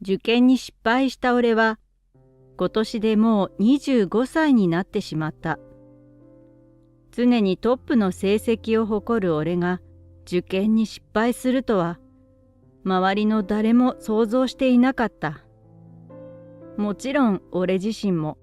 受験に失敗した俺は、今年でもう25歳になってしまった。常にトップの成績を誇る俺が受験に失敗するとは、周りの誰も想像していなかった。もちろん俺自身も。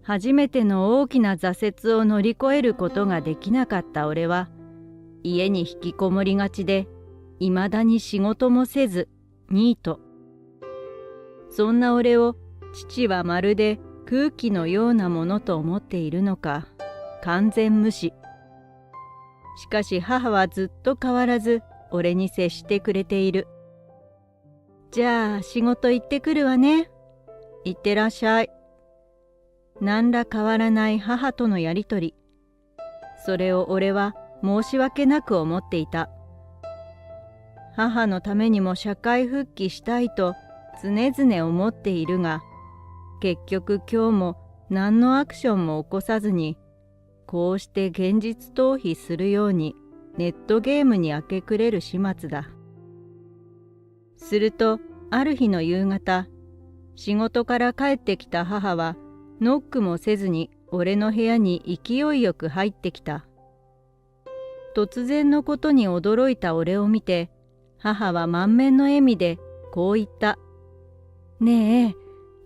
初めての大きな挫折を乗り越えることができなかった俺は、家に引きこもりがちで、いまだに仕事もせず、ニート。そんな俺を父はまるで空気のようなものと思っているのか、完全無視。しかし母はずっと変わらず俺に接してくれている。じゃあ仕事行ってくるわね。行ってらっしゃい。何ら変わらない母とのやりとり。それを俺は申し訳なく思っていた。母のためにも社会復帰したいと常々思っているが、結局今日も何のアクションも起こさずに、こうして現実逃避するようにネットゲームに明け暮れる始末だ。するとある日の夕方、仕事から帰ってきた母はノックもせずに俺の部屋に勢いよく入ってきた。突然のことに驚いた俺を見て、母は満面の笑みでこう言った。ねえ、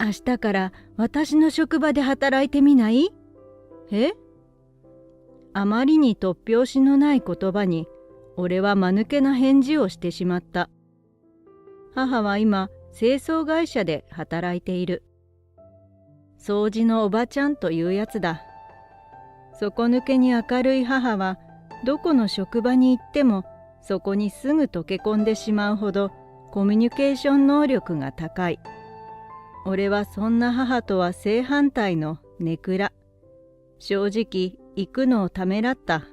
明日から私の職場で働いてみない？え？あまりに突拍子のない言葉に、俺は間抜けな返事をしてしまった。母は今、清掃会社で働いている。掃除のおばちゃんというやつだ。底抜けに明るい母は、どこの職場に行っても、そこにすぐ溶け込んでしまうほど、コミュニケーション能力が高い。俺はそんな母とは正反対のネクラ。正直、行くのをためらった。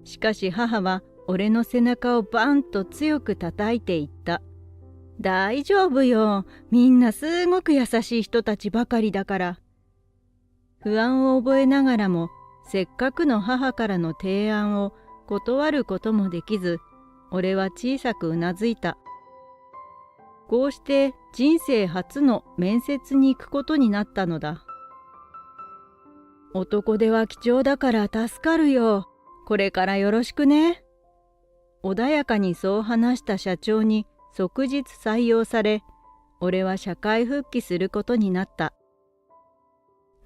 しかし母は俺の背中をバンと強く叩いていった。大丈夫よ。みんなすごく優しい人たちばかりだから。不安を覚えながらも、せっかくの母からの提案を断ることもできず、俺は小さくうなずいた。こうして人生初の面接に行くことになったのだ。男手は貴重だから助かるよ。これからよろしくね。穏やかにそう話した社長に即日採用され、俺は社会復帰することになった。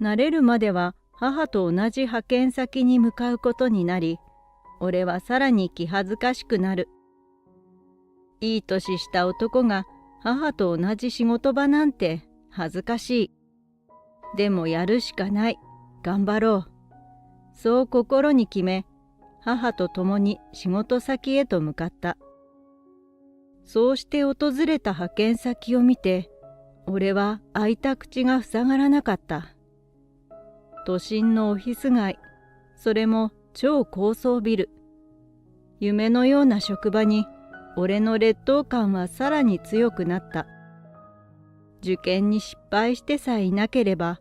慣れるまでは母と同じ派遣先に向かうことになり、俺はさらに気恥ずかしくなる。いい年した男が母と同じ仕事場なんて恥ずかしい。でもやるしかない。頑張ろう。そう心に決め、母と共に仕事先へと向かった。そうして訪れた派遣先を見て、俺は開いた口が塞がらなかった。都心のオフィス街、それも超高層ビル。夢のような職場に、俺の劣等感はさらに強くなった。受験に失敗してさえいなければ、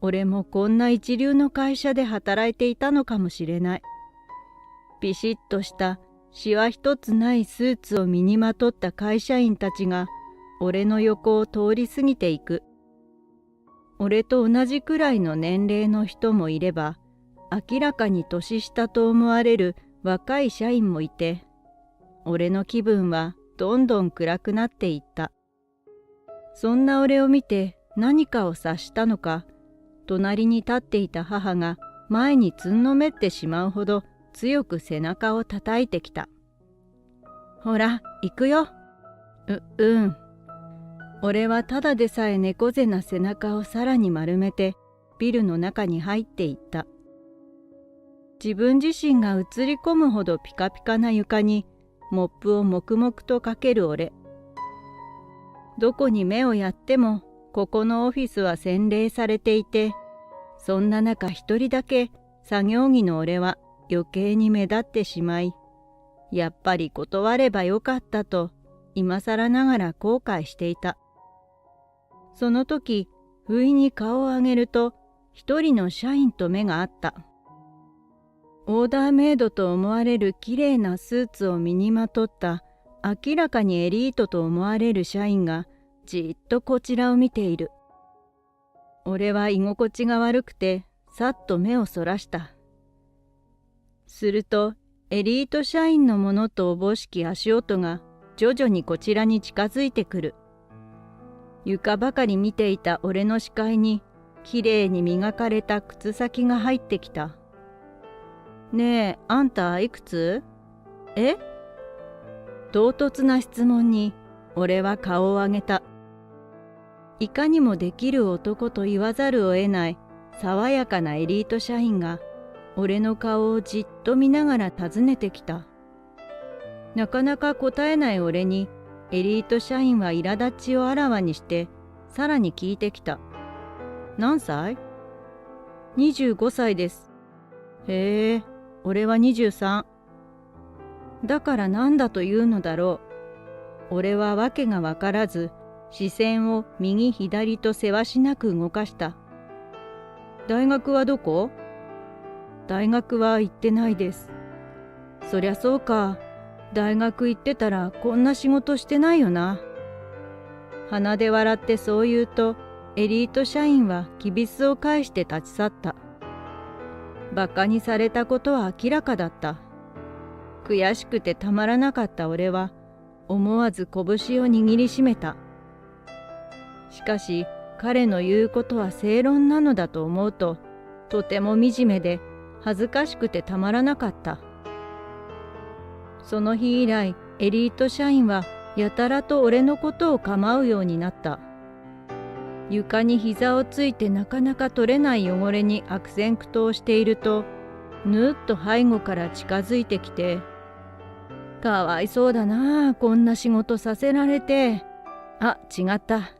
俺もこんな一流の会社で働いていたのかもしれない。ピシッとしたシワ一つないスーツを身にまとった会社員たちが俺の横を通り過ぎていく。俺と同じくらいの年齢の人もいれば、明らかに年下と思われる若い社員もいて、俺の気分はどんどん暗くなっていった。そんな俺を見て何かを察したのか、隣に立っていた母が前につんのめってしまうほど強く背中を叩いてきた。ほら、行くよ。うん。俺はただでさえ猫背な背中をさらに丸めてビルの中に入っていった。自分自身が映り込むほどピカピカな床にモップを黙々とかける俺。どこに目をやってもここのオフィスは洗練されていて、そんな中一人だけ作業着の俺は余計に目立ってしまい、やっぱり断ればよかったと今更ながら後悔していた。その時、不意に顔を上げると一人の社員と目が合った。オーダーメイドと思われるきれいなスーツを身にまとった明らかにエリートと思われる社員がじっとこちらを見ている。俺は居心地が悪くてさっと目をそらした。するとエリート社員のものとおぼしき足音が徐々にこちらに近づいてくる。床ばかり見ていた俺の視界にきれいに磨かれた靴先が入ってきた。ねえ、あんたいくつ？え？唐突な質問に俺は顔を上げた。いかにもできる男と言わざるを得ない爽やかなエリート社員が俺の顔をじっと見ながら尋ねてきた。なかなか答えない俺にエリート社員は苛立ちをあらわにしてさらに聞いてきた。何歳？25歳です。へえ、俺は23。だからなんだというのだろう。俺はわけがわからず視線を右左とせわしなく動かした。大学はどこ？大学は行ってないです。そりゃそうか。大学行ってたらこんな仕事してないよな。鼻で笑ってそう言うとエリート社員はきびすを返して立ち去った。バカにされたことは明らかだった。悔しくてたまらなかった俺は思わず拳を握りしめた。しかし彼の言うことは正論なのだと思うととても惨めで恥ずかしくてたまらなかった。その日以来エリート社員はやたらと俺のことを構うようになった。床に膝をついてなかなか取れない汚れに悪戦苦闘しているとぬっと背後から近づいてきて、かわいそうだなあ、こんな仕事させられて。あ、違った。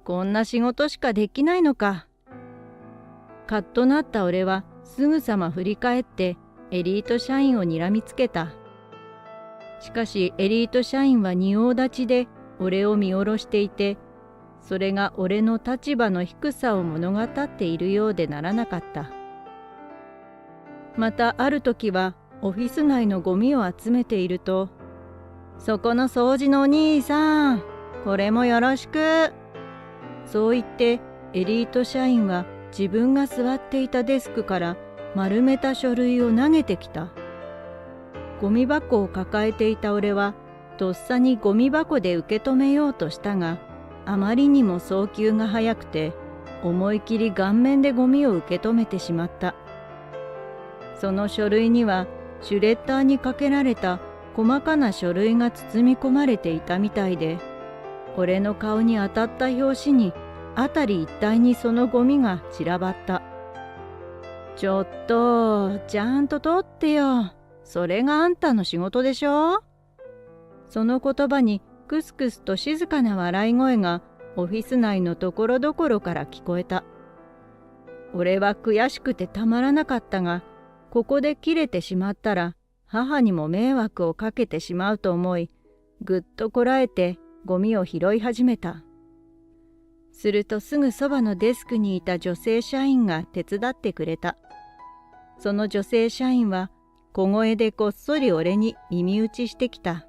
こんな仕事しかできないのか。カッとなった俺はすぐさま振り返ってエリート社員をにらみつけた。しかしエリート社員は仁王立ちで俺を見下ろしていて、それが俺の立場の低さを物語っているようでならなかった。またある時はオフィス内のゴミを集めていると、そこの掃除のお兄さん、これもよろしく。そう言ってエリート社員は自分が座っていたデスクから丸めた書類を投げてきた。ゴミ箱を抱えていた俺はとっさにゴミ箱で受け止めようとしたが、あまりにも送球が速くて思い切り顔面でゴミを受け止めてしまった。その書類にはシュレッダーにかけられた細かな書類が包み込まれていたみたいで、俺の顔に当たった拍子に辺り一帯にそのゴミが散らばった。ちょっとちゃんと取ってよ。それがあんたの仕事でしょ。その言葉にクスクスと静かな笑い声がオフィス内のところどころから聞こえた。俺は悔しくてたまらなかったが、ここで切れてしまったら母にも迷惑をかけてしまうと思い、ぐっとこらえてゴミを拾い始めた。するとすぐそばのデスクにいた女性社員が手伝ってくれた。その女性社員は小声でこっそり俺に耳打ちしてきた。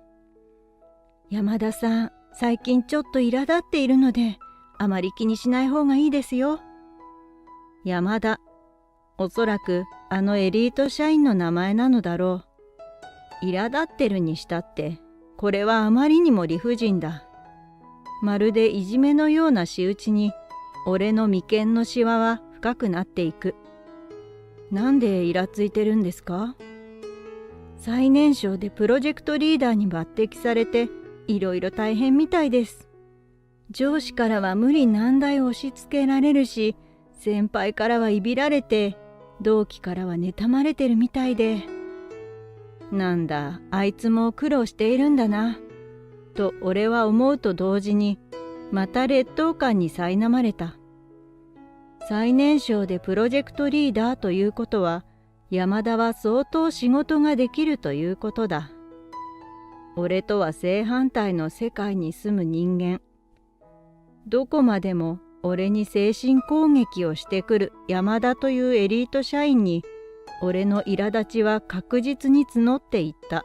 山田さん、最近ちょっと苛立っているので、あまり気にしない方がいいですよ。山田。おそらくあのエリート社員の名前なのだろう。苛立ってるにしたって、これはあまりにも理不尽だ。まるでいじめのような仕打ちに、俺の眉間のシワは深くなっていく。なんでイラついてるんですか？最年少でプロジェクトリーダーに抜擢されて、いろいろ大変みたいです。上司からは無理難題を押し付けられるし、先輩からはいびられて、同期からは妬まれてるみたいで。なんだ、あいつも苦労しているんだな。と俺は思うと同時に、また劣等感に苛まれた。最年少でプロジェクトリーダーということは、山田は相当仕事ができるということだ。俺とは正反対の世界に住む人間。どこまでも俺に精神攻撃をしてくる山田というエリート社員に、俺の苛立ちは確実に募っていった。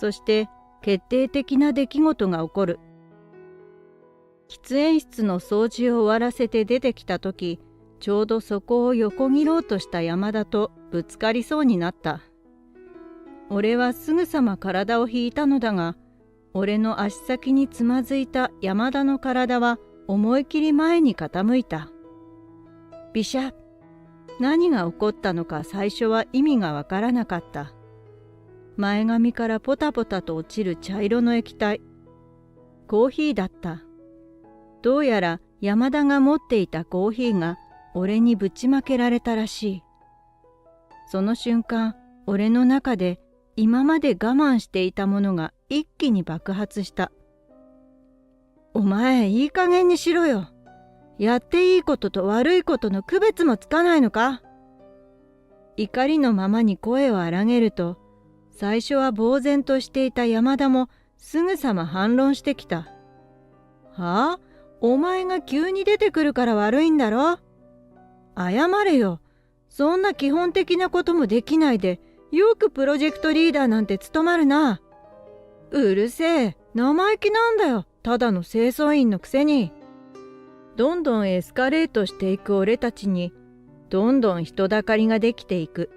そして決定的な出来事が起こる。喫煙室の掃除を終わらせて出てきたとき、ちょうどそこを横切ろうとした山田とぶつかりそうになった。俺はすぐさま体を引いたのだが、俺の足先につまずいた山田の体は思い切り前に傾いた。ビシャッ。何が起こったのか最初は意味がわからなかった。前髪からポタポタと落ちる茶色の液体。コーヒーだった。どうやら山田が持っていたコーヒーが俺にぶちまけられたらしい。その瞬間、俺の中で今まで我慢していたものが一気に爆発した。お前、いい加減にしろよ。やっていいことと悪いことの区別もつかないのか？怒りのままに声を荒げると、最初は呆然としていた山田もすぐさま反論してきた。はあ？お前が急に出てくるから悪いんだろ？謝れよ。そんな基本的なこともできないで、よくプロジェクトリーダーなんて務まるな。うるせえ、生意気なんだよ。ただの清掃員のくせに。どんどんエスカレートしていく俺たちに、どんどん人だかりができていく。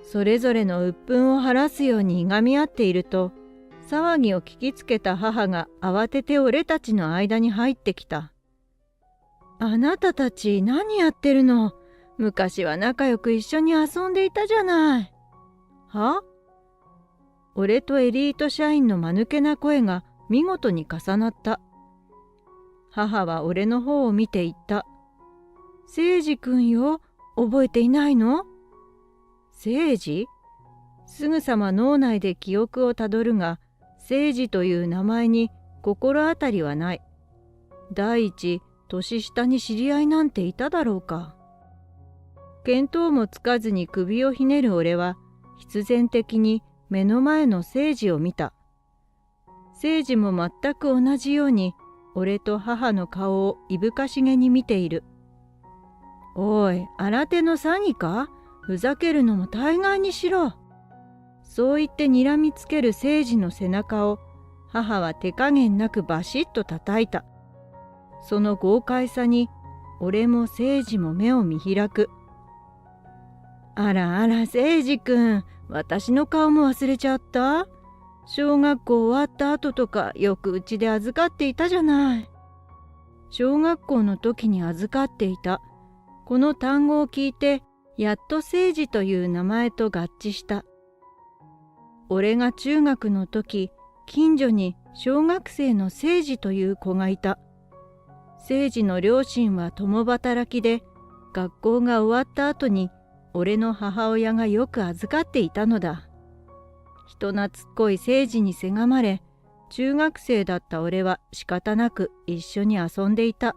それぞれの鬱憤を晴らすようにいがみ合っていると、騒ぎを聞きつけた母が慌てて俺たちの間に入ってきた。あなたたち何やってるの？昔は仲良く一緒に遊んでいたじゃない。は？俺とエリート社員の間抜けな声が見事に重なった。母は俺の方を見て言った。誠治くんよ、覚えていないの？誠治？すぐさま脳内で記憶をたどるが、誠治という名前に心当たりはない。第一、年下に知り合いなんていただろうか。見当もつかずに首をひねる俺は、必然的に目の前の誠治を見た。誠治も全く同じように、俺と母の顔をいぶかしげに見ている。おい、新手の詐欺か？ふざけるのも大概にしろ。そう言って睨みつける誠治の背中を母は手加減なくバシッと叩いた。その豪快さに俺も誠治も目を見開く。あらあら誠治くん、私の顔も忘れちゃった？小学校終わった後とかよくうちで預かっていたじゃない。小学校の時に預かっていた。この単語を聞いてやっと誠治という名前と合致した。俺が中学の時、近所に小学生の誠治という子がいた。誠治の両親は共働きで、学校が終わった後に俺の母親がよく預かっていたのだ。人懐っこい誠治にせがまれ、中学生だった俺は仕方なく一緒に遊んでいた。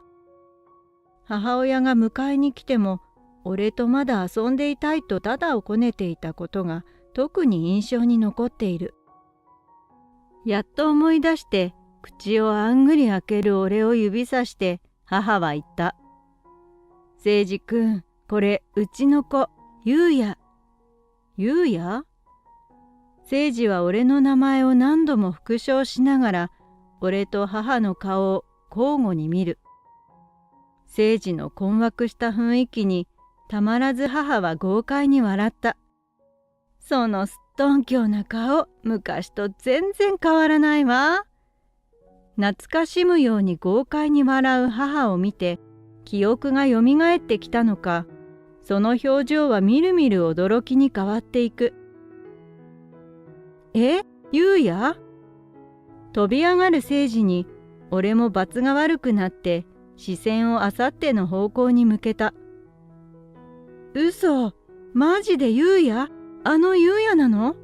母親が迎えに来ても、俺とまだ遊んでいたいとただをこねていたことが特に印象に残っている。やっと思い出して口をあんぐり開ける俺を指さして母は言った。誠治くん、これうちの子、ゆうや。ゆうや？誠治は俺の名前を何度も復唱しながら、俺と母の顔を交互に見る。誠治の困惑した雰囲気にたまらず母は豪快に笑った。そのすっとんきょうな顔、昔と全然変わらないわ。懐かしむように豪快に笑う母を見て、記憶がよみがえってきたのか、その表情はみるみる驚きに変わっていく。ゆうや？飛び上がる誠治に、俺も罰が悪くなって、視線をあさっての方向に向けた。嘘、マジでゆうや？あのゆうやなの？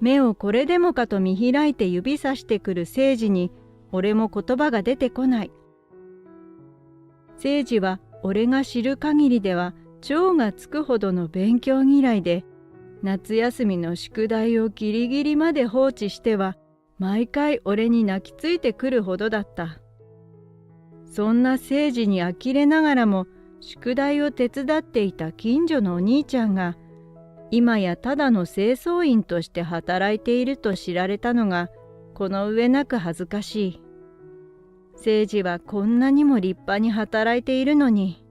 目をこれでもかと見開いて指さしてくる誠治に、俺も言葉が出てこない。誠治は俺が知る限りでは超がつくほどの勉強嫌いで、夏休みの宿題をギリギリまで放置しては毎回俺に泣きついてくるほどだった。そんな誠治に呆れながらも宿題を手伝っていた近所のお兄ちゃんが、今やただの清掃員として働いていると知られたのがこの上なく恥ずかしい。誠治はこんなにも立派に働いているのに。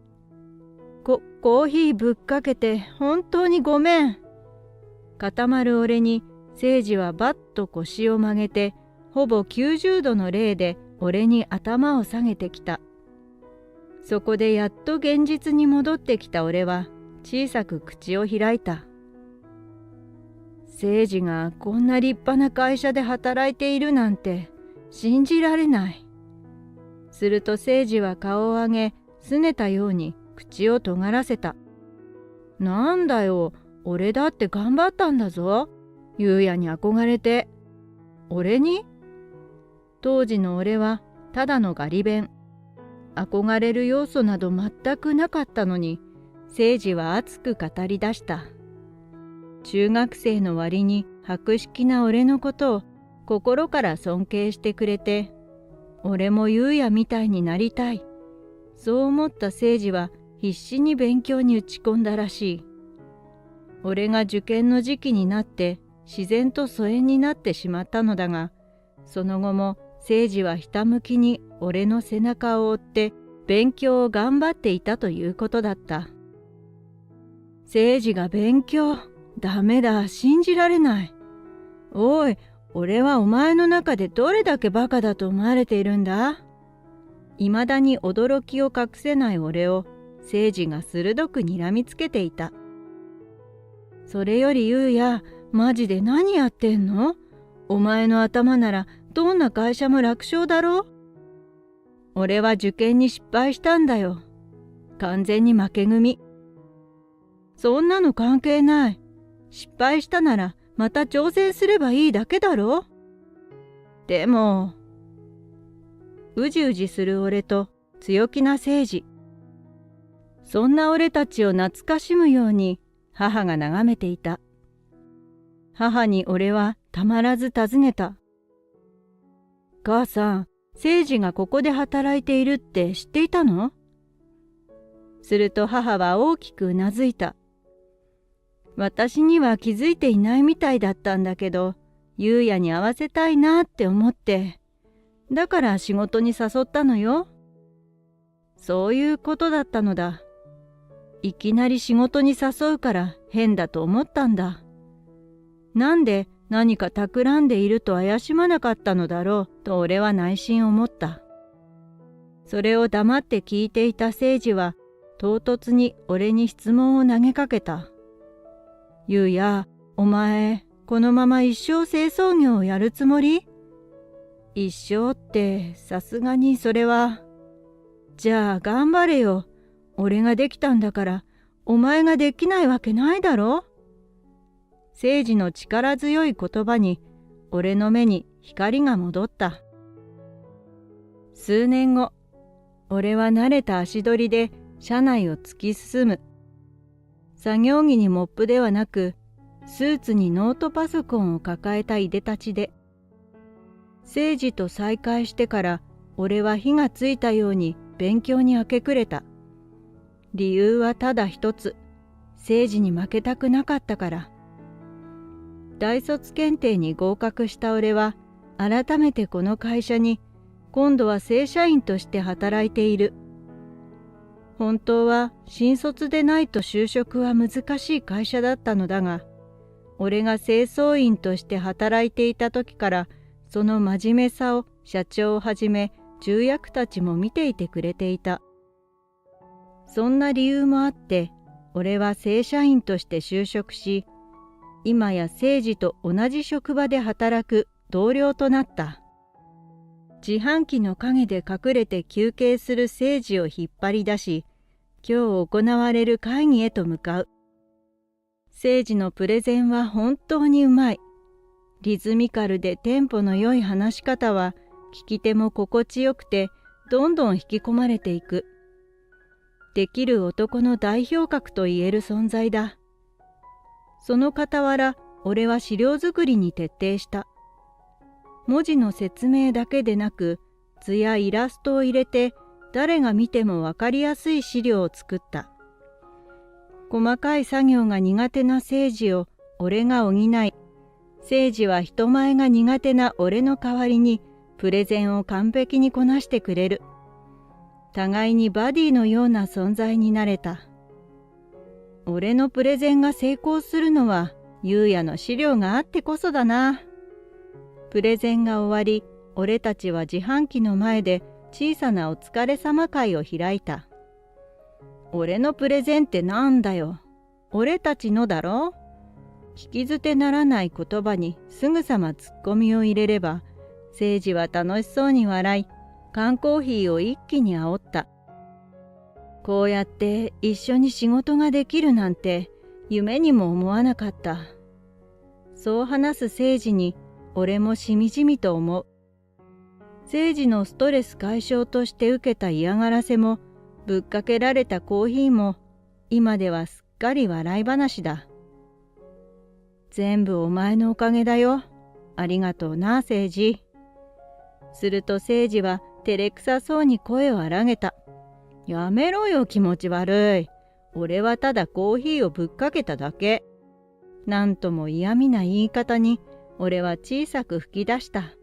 コーヒーぶっかけて本当にごめん。固まる俺に誠治はバッと腰を曲げてほぼ90度の礼で俺に頭を下げてきた。そこでやっと現実に戻ってきた俺は小さく口を開いた。誠治がこんな立派な会社で働いているなんて信じられない。すると誠治は顔を上げ、拗ねたように口を尖らせた。なんだよ、俺だって頑張ったんだぞ。優也に憧れて。俺に？当時の俺はただのガリ勉。憧れる要素など全くなかったのに、誠治は熱く語り出した。中学生の割に博識な俺のことを心から尊敬してくれて、俺も優也みたいになりたい。そう思った誠治は必死に勉強に打ち込んだらしい。俺が受験の時期になって自然と疎遠になってしまったのだが、その後も誠治はひたむきに俺の背中を追って勉強を頑張っていたということだった。誠治が勉強？ダメだ、信じられない。おい、俺はお前の中でどれだけバカだと思われているんだ？いまだに驚きを隠せない俺を誠治が鋭く睨みつけていた。それより優也、マジで何やってんの？お前の頭ならどんな会社も楽勝だろ？俺は受験に失敗したんだよ。完全に負け組。そんなの関係ない。失敗したならまた挑戦すればいいだけだろ？でも、うじうじする俺と強気な誠治。そんな俺たちを懐かしむように母が眺めていた。母に俺はたまらず尋ねた。母さん、誠治がここで働いているって知っていたの？すると母は大きくうなずいた。私には気づいていないみたいだったんだけど、優也に会わせたいなって思って、だから仕事に誘ったのよ。そういうことだったのだ。いきなり仕事に誘うから変だと思ったんだ。なんで何か企んでいると怪しまなかったのだろうと俺は内心思った。それを黙って聞いていた誠治は唐突に俺に質問を投げかけた。優也、お前、このまま一生清掃業をやるつもり？一生ってさすがにそれは。じゃあ頑張れよ。俺ができたんだからお前ができないわけないだろ？誠治の力強い言葉に俺の目に光が戻った。数年後、俺は慣れた足取りで車内を突き進む。作業着にモップではなく、スーツにノートパソコンを抱えたいでたちで、誠治と再会してから俺は火がついたように勉強に明け暮れた。理由はただ一つ、誠治に負けたくなかったから。大卒検定に合格した俺は改めてこの会社に今度は正社員として働いている。本当は新卒でないと就職は難しい会社だったのだが、俺が清掃員として働いていた時からその真面目さを社長をはじめ重役たちも見ていてくれていた。そんな理由もあって俺は正社員として就職し、今や誠治と同じ職場で働く同僚となった。自販機の陰で隠れて休憩する誠治を引っ張り出し、今日行われる会議へと向かう。誠治のプレゼンは本当にうまい。リズミカルでテンポの良い話し方は聞き手も心地よくてどんどん引き込まれていく。できる男の代表格と言える存在だ。その傍ら俺は資料作りに徹底した。文字の説明だけでなく図やイラストを入れて誰が見てもわかりやすい資料を作った。細かい作業が苦手な誠治を俺が補い、誠治は人前が苦手な俺の代わりにプレゼンを完璧にこなしてくれる。互いにバディのような存在になれた。俺のプレゼンが成功するのは優也の資料があってこそだな。プレゼンが終わり、俺たちは自販機の前で小さなお疲れ様会を開いた。俺のプレゼンってなんだよ。俺たちのだろ。聞き捨てならない言葉にすぐさまツッコミを入れれば、誠治は楽しそうに笑い、缶コーヒーを一気に煽った。こうやって一緒に仕事ができるなんて夢にも思わなかった。そう話す誠治に俺もしみじみと思う。誠治のストレス解消として受けた嫌がらせもぶっかけられたコーヒーも今ではすっかり笑い話だ。全部お前のおかげだよ。ありがとうな、誠治。すると誠治は照れくさそうに声を荒げた。やめろよ、気持ち悪い。俺はただコーヒーをぶっかけただけ。なんとも嫌味な言い方に俺は小さく吹き出した。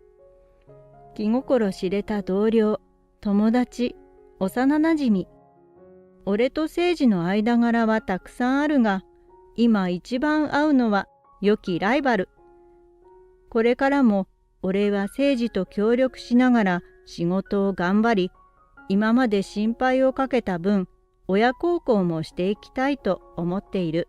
気心知れた同僚、友達、幼なじみ。俺と誠治の間柄はたくさんあるが、今一番会うのは良きライバル。これからも俺は誠治と協力しながら仕事を頑張り、今まで心配をかけた分、親孝行もしていきたいと思っている。